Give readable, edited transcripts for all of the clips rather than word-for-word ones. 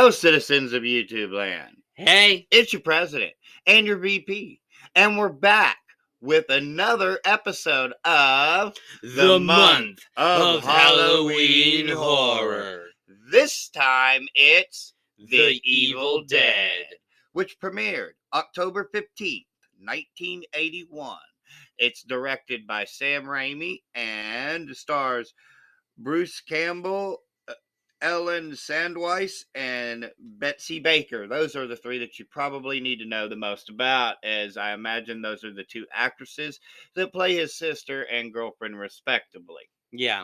Hello, citizens of YouTube land. Hey, It's your president and your VP, and we're back with another episode of the month of Halloween horror. This time it's The Evil Dead. which premiered October 15th, 1981. It's directed by Sam Raimi and stars Bruce Campbell, Ellen Sandweiss, and Betsy Baker. Those are the three that you probably need to know the most about, as I imagine those are the two actresses that play his sister and girlfriend, respectively. Yeah.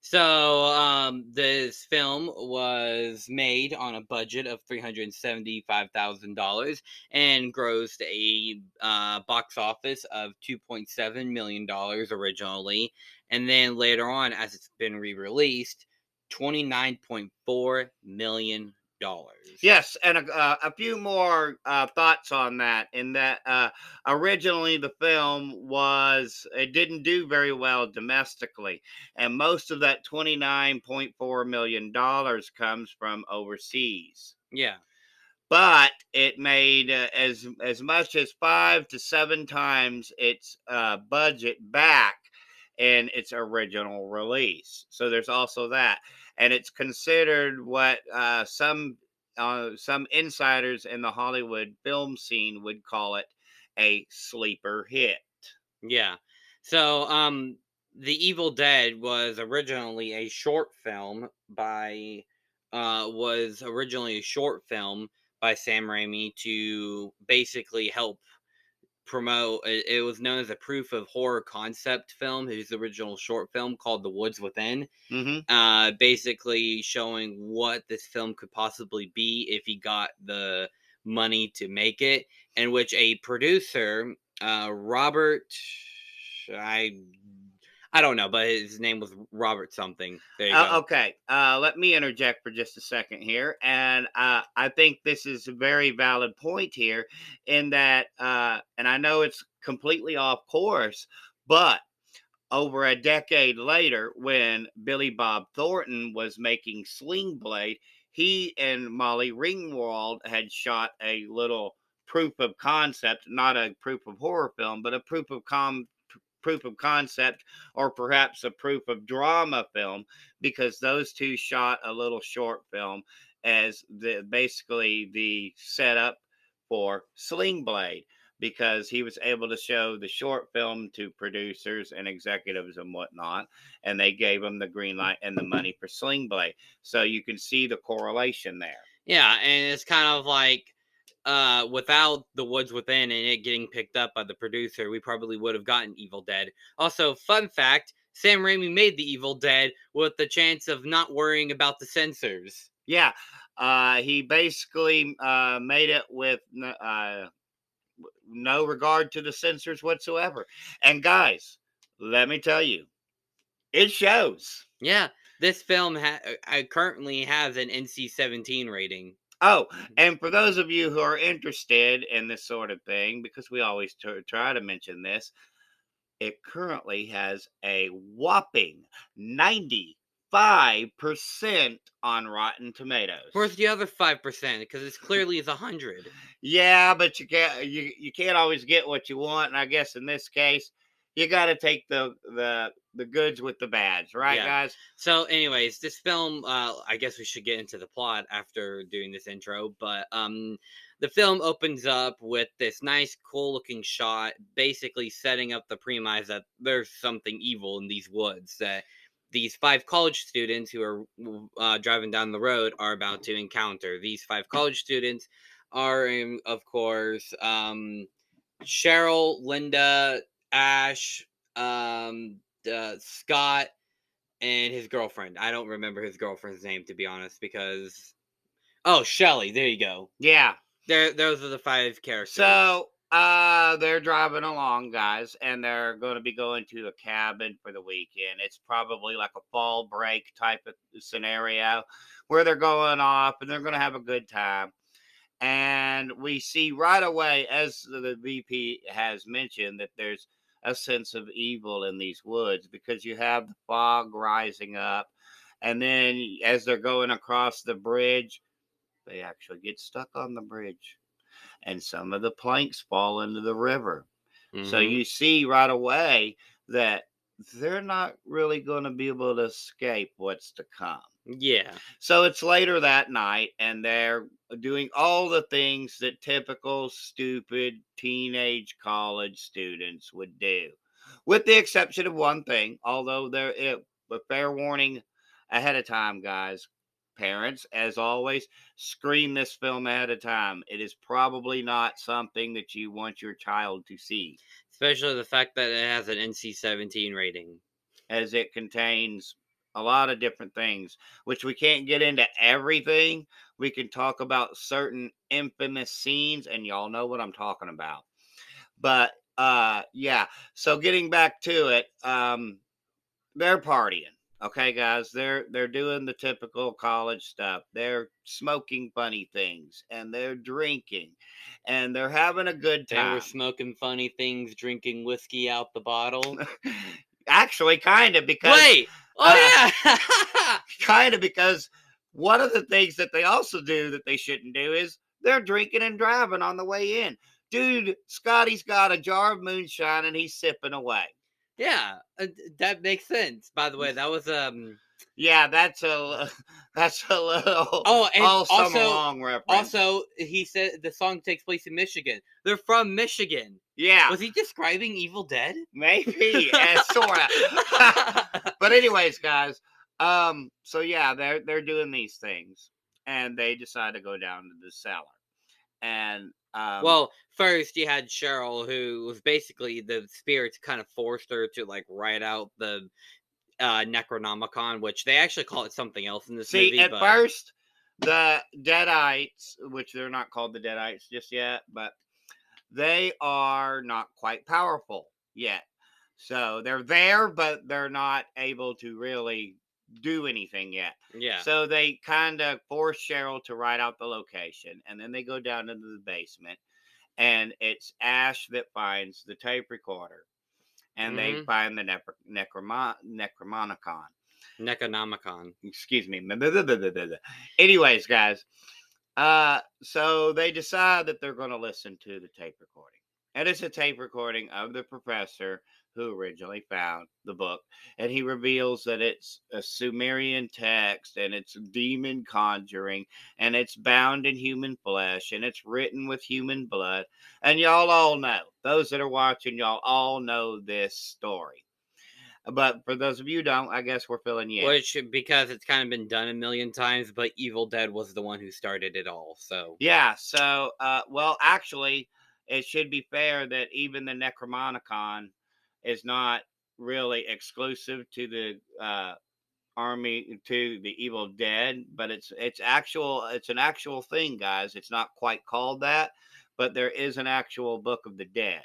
So, this film was made on a budget of $375,000 and grossed a box office of $2.7 million originally. And then later on, as it's been re-released, $29.4 million. Yes, and a few more thoughts on that. In that, originally the film it didn't do very well domestically, and most of that $29.4 million comes from overseas. Yeah. But it made as much as 5 to 7 times its budget back in its original release. So there's also that, and it's considered what some insiders in the Hollywood film scene would call it a sleeper hit. Yeah. So, The Evil Dead was originally a short film by Sam Raimi to basically help promote. It was known as a proof of horror concept film. His original short film called The Woods Within. Mm-hmm. Basically showing what this film could possibly be if he got the money to make it, in which a producer, Robert, I don't know, but his name was Robert something. There you go. Okay, let me interject for just a second here, and I think this is a very valid point here, in that, and I know it's completely off course, but over a decade later, when Billy Bob Thornton was making Sling Blade, he and Molly Ringwald had shot a little proof of concept, not a proof of horror film, but a proof of concept, or perhaps a proof of drama film, because those two shot a little short film as basically the setup for Sling Blade, because he was able to show the short film to producers and executives and whatnot, and they gave him the green light and the money for Sling Blade. So you can see the correlation there. Yeah, and it's kind of like, without The Woods Within and it getting picked up by the producer, we probably would have gotten Evil Dead. Also, fun fact, Sam Raimi made The Evil Dead with the chance of not worrying about the censors. Yeah, he basically made it with no regard to the censors whatsoever. And guys, let me tell you, it shows. Yeah, this film currently has an NC-17 rating. Oh, and for those of you who are interested in this sort of thing, because we always try to mention this, it currently has a whopping 95% on Rotten Tomatoes. Where's the other 5%? Because it's clearly is 100. Yeah, but you can't always get what you want, and I guess in this case, you got to take the goods with the bads, right, guys? So, anyways, this film, I guess we should get into the plot after doing this intro, but the film opens up with this nice, cool-looking shot, basically setting up the premise that there's something evil in these woods that these 5 college students who are driving down the road are about to encounter. These 5 college students are, of course, Cheryl, Linda, Ash, Scott, and his girlfriend. I don't remember his girlfriend's name, to be honest, because Shelly. There you go. Yeah. Those are the 5 characters. So they're driving along, guys, and they're going to be going to a cabin for the weekend. It's probably like a fall break type of scenario where they're going off and they're going to have a good time. And we see right away, as the VP has mentioned, that there's a sense of evil in these woods, because you have the fog rising up. And then as they're going across the bridge, they actually get stuck on the bridge, and some of the planks fall into the river. So Mm-hmm. you see right away that they're not really going to be able to escape what's to come. Yeah. So it's later that night, and they're doing all the things that typical stupid teenage college students would do, with the exception of one thing. Although a fair warning ahead of time, guys. Parents, as always, screen this film ahead of time. It is probably not something that you want your child to see, Especially the fact that it has an NC-17 rating. as it contains a lot of different things, which we can't get into everything. We can talk about certain infamous scenes, and y'all know what I'm talking about. But yeah, so getting back to it, they're partying. Okay, guys, they're doing the typical college stuff. They're smoking funny things, and they're drinking, and they're having a good They were time. smoking funny things, drinking whiskey out the bottle. Actually, kind of, because Wait! uh, Oh, yeah! kind of because one of the things that they also do that they shouldn't do is they're drinking and driving on the way in. Dude, Scotty's got a jar of moonshine and he's sipping away. Yeah, that makes sense. By the way, that was, Yeah, that's a little Oh, and all summer long reference. also, he said the song takes place in Michigan. They're from Michigan. Yeah, Was he describing Evil Dead? maybe, sort of. But anyways, guys, so yeah, they're doing these things, and they decide to go down to the cellar, and Well, first you had Cheryl, who was basically the spirits kind of forced her to like write out the Necronomicon, which they actually call it something else in this see, movie, at but first, the Deadites, which they're not called the Deadites just yet, but they are not quite powerful yet. So they're there, but they're not able to really do anything yet. yeah. So they kind of force Cheryl to write out the location, and then they go down into the basement, and it's Ash that finds the tape recorder, and they Mm-hmm. find the Necromonicon. Necronomicon. Excuse me. Anyways, guys, so they decide that they're going to listen to the tape recording. And it's a tape recording of the professor who originally found the book. And he reveals that it's a Sumerian text and it's demon conjuring and it's bound in human flesh and it's written with human blood. And y'all all know, those that are watching, y'all all know this story. But for those of you who don't, I guess we're filling you in. Which, because it's kind of been done a million times, but Evil Dead was the one who started it all, so. Yeah, so well, actually, it should be fair that even the Necromonicon is not really exclusive to the army, to the Evil Dead, but it's an actual thing, guys. It's not quite called that, but there is an actual Book of the Dead.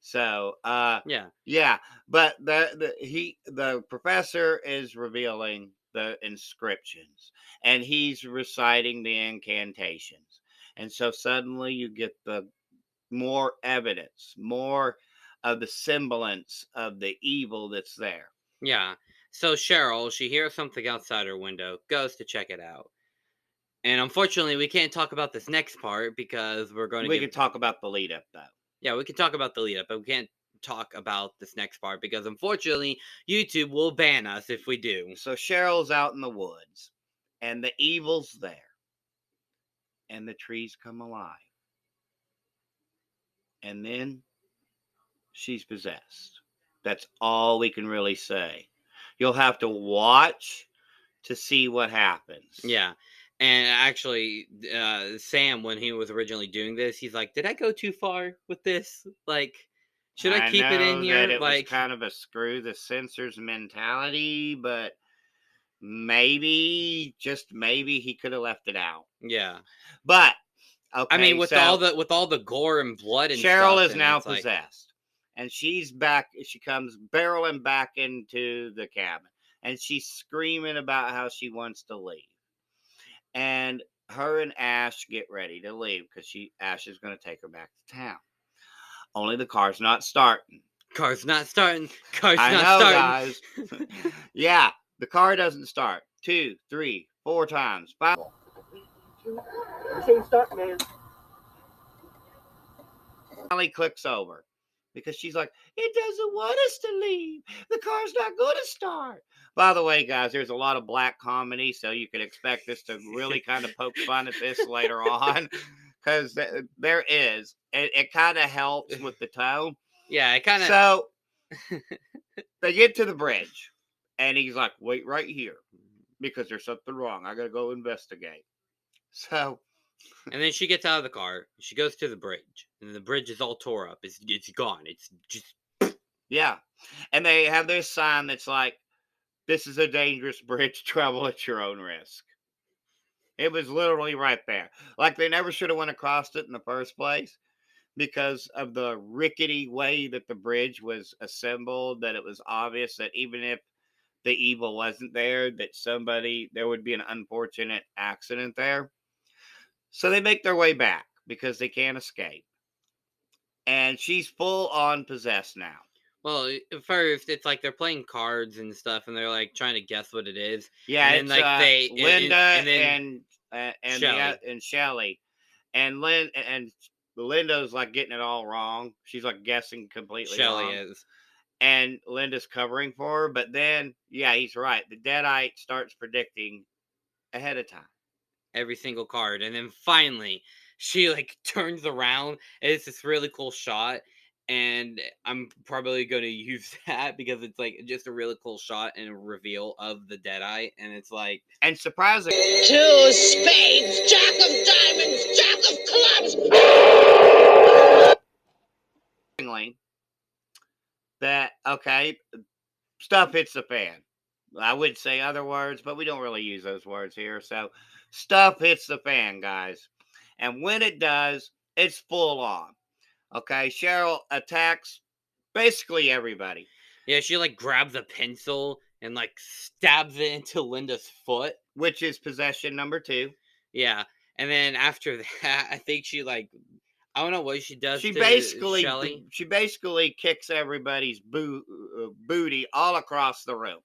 So Yeah. yeah, but the professor is revealing the inscriptions and he's reciting the incantations. And so suddenly you get the more evidence, more of the semblance of the evil that's there. Yeah. So Cheryl, she hears something outside her window, goes to check it out. And unfortunately, we can't talk about this next part because we're going to We give. can talk about the lead up though. Yeah, we can talk about the lead up, but we can't talk about this next part because unfortunately, YouTube will ban us if we do. So Cheryl's out in the woods and the evil's there and the trees come alive. And then she's possessed. That's all we can really say. You'll have to watch to see what happens. Yeah. And actually, Sam, when he was originally doing this, he's like, "Did I go too far with this? Like, should I I keep it in know that here?" it was Like, kind of a screw the censors mentality, but maybe, just maybe, he could have left it out. yeah. But I mean, okay, so with all the gore and blood and Cheryl stuff, is and now it's like, possessed, and she's back. She comes barreling back into the cabin, and she's screaming about how she wants to leave. And her and Ash get ready to leave because Ash is going to take her back to town. Only the car's not starting. car's not starting, car's I not know, starting. guys. Yeah, the car doesn't start. 2, 3, 4 times. 5. Machine stuck, man. Finally clicks over because she's like, it doesn't want us to leave. The car's not going to start. By the way, guys, there's a lot of black comedy, so you can expect us to really kind of poke fun at this later on because there is. It kind of helps with the tone. Yeah, it kind of. So they get to the bridge, and he's like, wait right here because there's something wrong. I got to go investigate. So And then she gets out of the car. She goes to the bridge, and the bridge is all tore up. It's gone. It's just yeah, and they have this sign that's like, "This is a dangerous bridge. Travel at your own risk." It was literally right there. Like they never should have went across it in the first place because of the rickety way that the bridge was assembled. That it was obvious that even if the evil wasn't there, that there would be an unfortunate accident there. So they make their way back because they can't escape. And she's full on possessed now. well. At first, it's like they're playing cards and stuff, and they're like trying to guess what it is. Yeah, And then it's like Linda and then and Shelly, and Linda's like getting it all wrong. She's like guessing completely Shelly wrong, is. and Linda's covering for her. But then, yeah, he's right. The Deadite starts predicting ahead of time. Every single card, and then finally she like turns around, and it's this really cool shot, and I'm probably going to use that because it's like just a really cool shot and a reveal of the Deadite, and it's like, And surprisingly, Two spades, jack of diamonds, jack of clubs. that okay, stuff hits the fan. I would say other words, but we don't really use those words here. So stuff hits the fan, guys. And when it does, it's full on. Okay, Cheryl attacks basically everybody, yeah, she like grabs a pencil and like stabs it into Linda's foot. which is possession number 2. Yeah, and then after that, I think she like, I don't know what she does She to Shelly. basically kicks everybody's booty all across the room.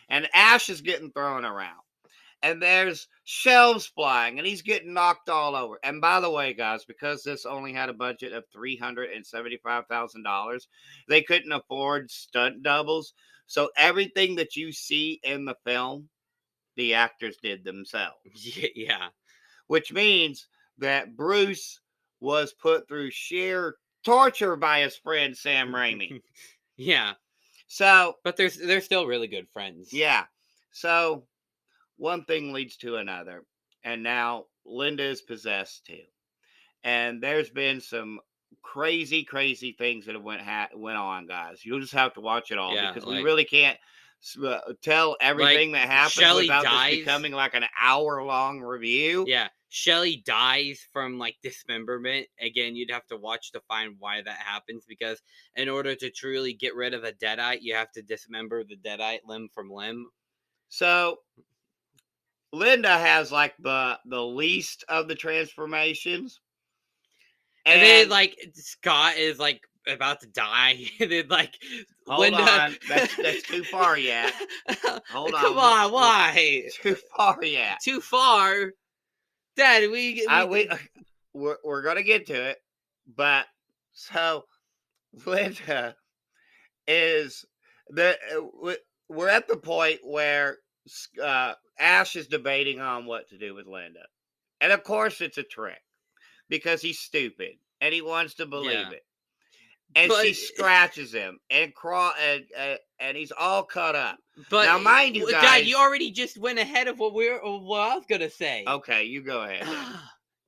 And Ash is getting thrown around. And there's shelves flying, and he's getting knocked all over. And by the way, guys, because this only had a budget of $375,000, they couldn't afford stunt doubles. So everything that you see in the film, the actors did themselves, Yeah. which means that Bruce was put through sheer torture by his friend Sam Raimi. Yeah. So, But they're still really good friends. yeah. So one thing leads to another, and now Linda is possessed too. And there's been some crazy things that have went on, guys. You'll just have to watch it all Yeah, because we like, really can't tell everything that happens Shelly without dies. this becoming like an hour-long review. Yeah, Shelly dies from like dismemberment. Again, you'd have to watch to find why that happens because in order to truly get rid of a Deadite, you have to dismember the Deadite limb from limb. So Linda has like the least of the transformations. And then like Scott is like about to die, and then like hold Linda. on, that's too far yet. Hold on, Come on, why? Too far yet. Too far, Dad. We're gonna get to it, but so Linda is we're at the point where Ash is debating on what to do with Linda, and of course it's a trick because he's stupid and he wants to believe it. And she scratches him and and he's all cut up. But now, mind you, guys, Dad, you already just went ahead of what I was gonna say. Okay, you go ahead.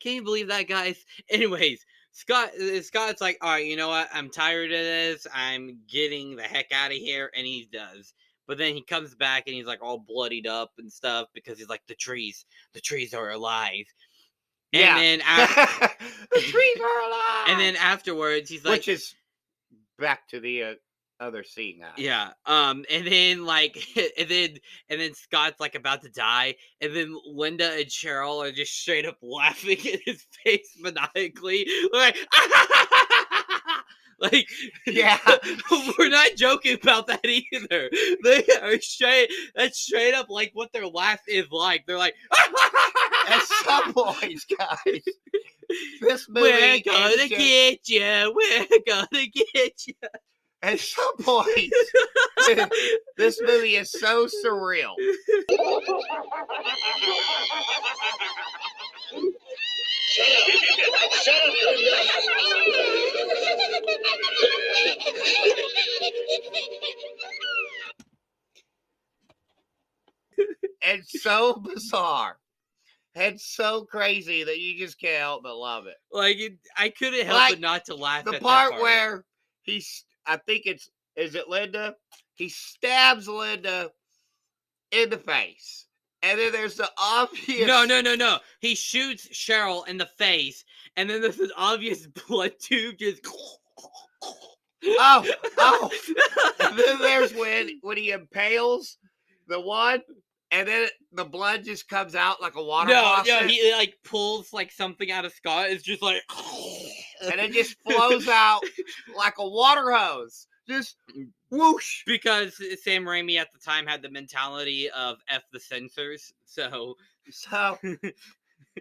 Can you believe that, guys? Anyways, Scott's like, all right, you know what? I'm tired of this. I'm getting the heck out of here, and he does. But then he comes back and he's like all bloodied up and stuff because he's like, the trees are alive. Yeah. And then the trees are alive. And then afterwards, he's like, which is back to the other scene now. Yeah. And then like, and then Scott's like about to die, and then Linda and Cheryl are just straight up laughing in his face maniacally, like, Like, Yeah. we're not joking about that either. They are that's straight up like what their laugh is like. They're like, At some points, guys, this we're movie gonna is just, get you. We're gonna get you. at some points, this movie is so surreal. Shut up. Shut up, Linda. And so bizarre. And so crazy that you just can't help but love it. Like, I couldn't help Like, but not to laugh the at that part part. where I think is it Linda? He stabs Linda in the face. And then there's the obvious. No. He shoots Cheryl in the face, and then there's an obvious blood tube just. Oh. And then there's when he impales the one, and then the blood just comes out like a water faucet. He like pulls like something out of Scott. It's just like, and it just flows out like a water hose. Just whoosh. Because Sam Raimi at the time had the mentality of F the censors, so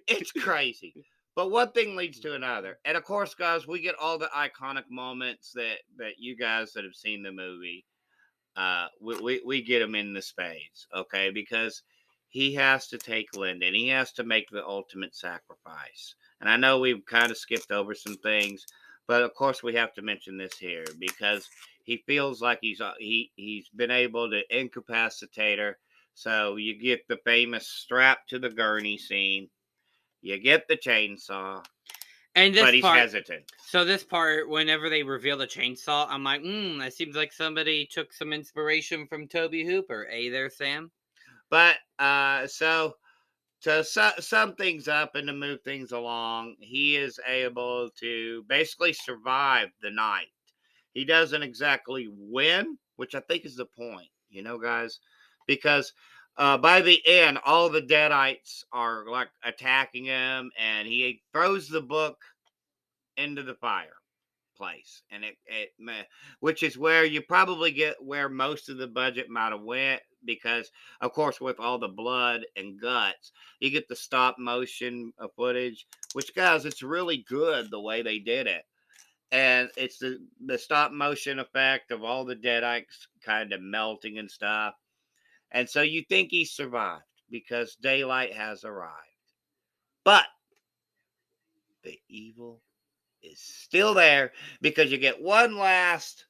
it's crazy. But one thing leads to another. And of course, guys, we get all the iconic moments that you guys that have seen the movie, we get them in the spades, okay? Because he has to take Linda and he has to make the ultimate sacrifice. And I know we've kind of skipped over some things, but of course we have to mention this here because he feels like he's been able to incapacitate her. So you get the famous strap to the gurney scene. You get the chainsaw, and this but he's part, hesitant. So this part, whenever they reveal the chainsaw, I'm like, that seems like somebody took some inspiration from Toby Hooper. Hey there, Sam. But so to sum things up and to move things along, he is able to basically survive the night. He doesn't exactly win, which I think is the point, guys, because by the end, all the Deadites are like attacking him, and he throws the book into the fireplace, and which is where you probably get where most of the budget might have went, because of course with all the blood and guts, you get the stop motion footage, which guys, it's really good the way they did it. And it's the stop motion effect of all the Deadites kind of melting and stuff. And so you think he survived because daylight has arrived. But the evil is still there, because you get one last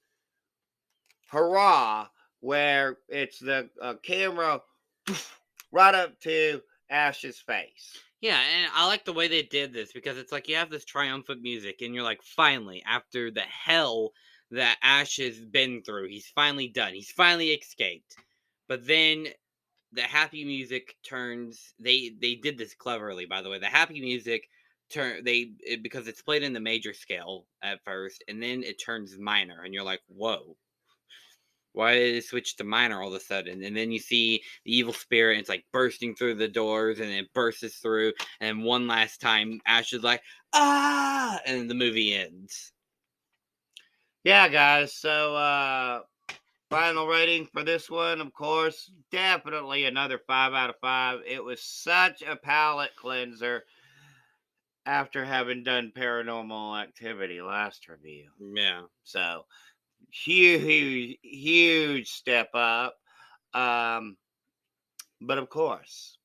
hurrah where it's the camera right up to Ash's face. Yeah, and I like the way they did this because it's like you have this triumphant music, and you're like, finally, after the hell that Ash has been through, he's finally done. He's finally escaped. But then the happy music turns. They did this cleverly, by the way. The happy music because it's played in the major scale at first, and then it turns minor, and you're like, whoa. Why did it switch to minor all of a sudden? And then you see the evil spirit, and it's like bursting through the doors, and it bursts through. And one last time, Ash is like, ah! And the movie ends. Yeah, guys. So, final rating for this one, of course, definitely another 5 out of 5. It was such a palate cleanser after having done Paranormal Activity last review. Yeah. So, huge step up. But of course,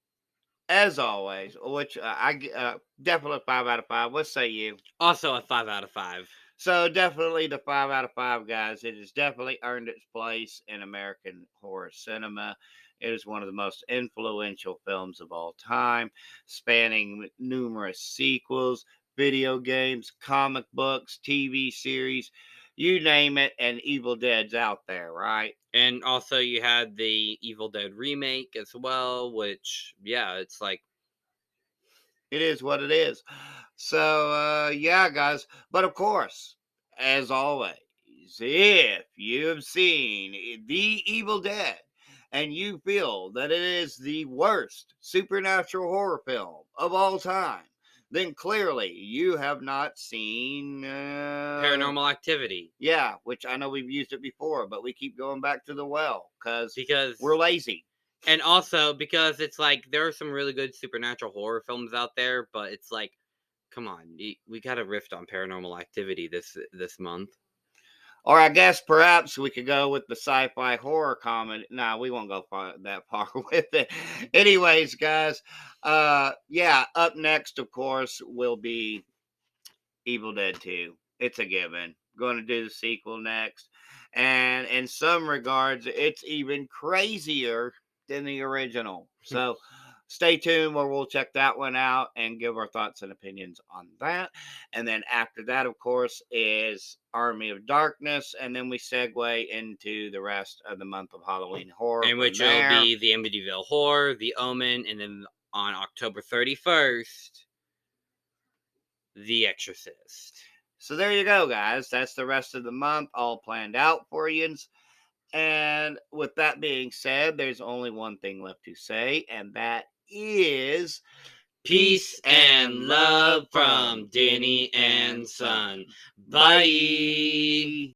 as always, which I definitely 5 out of 5. What say you? Also a 5 out of 5. So definitely the 5 out of 5, guys. It has definitely earned its place in American horror cinema. It is one of the most influential films of all time, spanning numerous sequels, video games, comic books, TV series, you name it, and Evil Dead's out there, right? And also you had the Evil Dead remake as well, which, yeah, it's like... It is what it is. So, yeah, guys. But of course, as always, if you have seen The Evil Dead and you feel that it is the worst supernatural horror film of all time, then clearly you have not seen Paranormal Activity. Yeah, which I know we've used it before, but we keep going back to the well because Because we're lazy. And also because it's like there are some really good supernatural horror films out there, but it's like, come on, we got a rift on Paranormal Activity this month. Or I guess perhaps we could go with the sci-fi horror comedy. No, we won't go that far with it. Anyways, guys, yeah, up next, of course, will be Evil Dead 2. It's a given. Going to do the sequel next. And in some regards, it's even crazier than the original. So stay tuned where we'll check that one out and give our thoughts and opinions on that. And then after that, of course, is Army of Darkness. And then we segue into the rest of the month of Halloween horror. In which it'll be the Amityville Horror, the Omen, and then on October 31st, The Exorcist. So there you go, guys. That's the rest of the month all planned out for you. And with that being said, there's only one thing left to say, and that is Peace and love from Denny and Son. Bye.